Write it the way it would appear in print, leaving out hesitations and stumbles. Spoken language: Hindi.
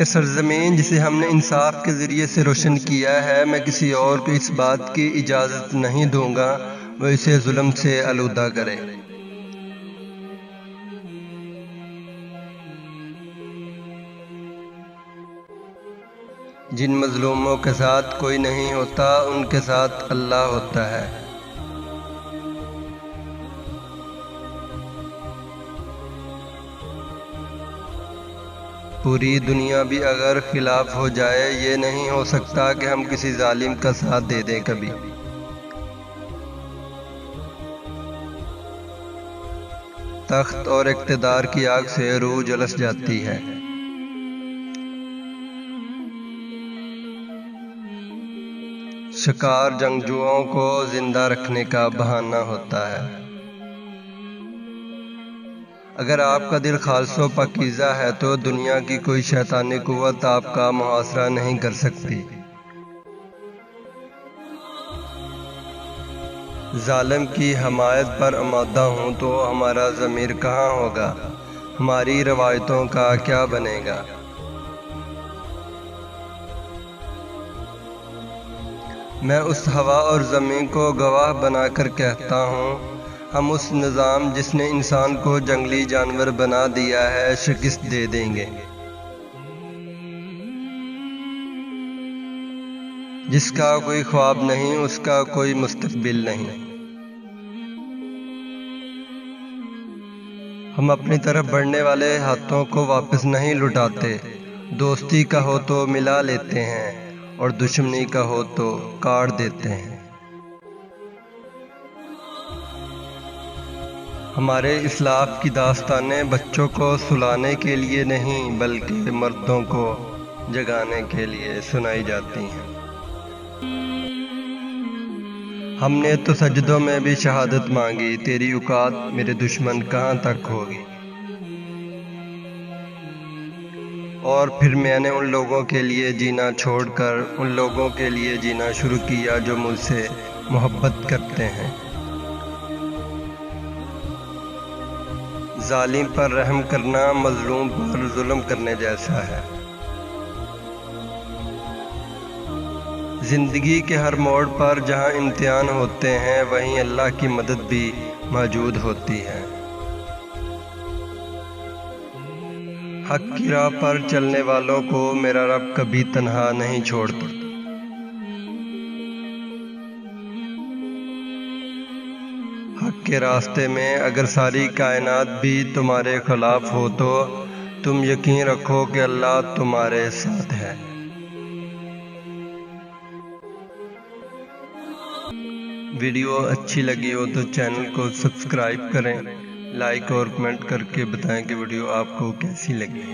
ये सरजमीन जिसे हमने इंसाफ के ज़रिए से रोशन किया है, मैं किसी और को इस बात की इजाज़त नहीं दूंगा वो इसे जुल्म से आलूदा करे। जिन मज़लूमों के साथ कोई नहीं होता उनके साथ अल्लाह होता है। पूरी दुनिया भी अगर खिलाफ हो जाए, ये नहीं हो सकता कि हम किसी जालिम का साथ दे दें कभी। तख्त और इक़्तिदार की आग से रूह झुलस जाती है। शिकार जंगजुओं को जिंदा रखने का बहाना होता है। अगर आपका दिल खालिस पाकीज़ा है तो दुनिया की कोई शैतानी कुव्वत आपका मुहासरा नहीं कर सकती। जालिम की हमायत पर आमादा हूँ तो हमारा ज़मीर कहाँ होगा, हमारी रवायतों का क्या बनेगा। मैं उस हवा और ज़मीन को गवाह बनाकर कहता हूँ, हम उस निज़ाम जिसने इंसान को जंगली जानवर बना दिया है शिकस्त दे देंगे। जिसका कोई ख्वाब नहीं उसका कोई मुस्तकबिल नहीं। हम अपनी तरफ बढ़ने वाले हाथों को वापस नहीं लुटाते। दोस्ती का हो तो मिला लेते हैं और दुश्मनी का हो तो काट देते हैं। हमारे इस्लाफ की दास्तानें बच्चों को सुलाने के लिए नहीं बल्कि मर्दों को जगाने के लिए सुनाई जाती हैं। हमने तो सजदों में भी शहादत मांगी, तेरी औकात मेरे दुश्मन कहाँ तक होगी। और फिर मैंने उन लोगों के लिए जीना छोड़कर उन लोगों के लिए जीना शुरू किया जो मुझसे मोहब्बत करते हैं। जालिम पर रहम करना मजलूम पर जुल्म करने जैसा है। ज़िंदगी के हर मोड़ पर जहाँ इम्तिहान होते हैं वहीं अल्लाह की मदद भी मौजूद होती है। हक की राह पर चलने वालों को मेरा रब कभी तन्हा नहीं छोड़ता। हक के रास्ते में अगर सारी कायनात भी तुम्हारे खिलाफ हो तो तुम यकीन रखो कि अल्लाह तुम्हारे साथ है। वीडियो अच्छी लगी हो तो चैनल को सब्सक्राइब करें, लाइक और कमेंट करके बताएं कि वीडियो आपको कैसी लगी।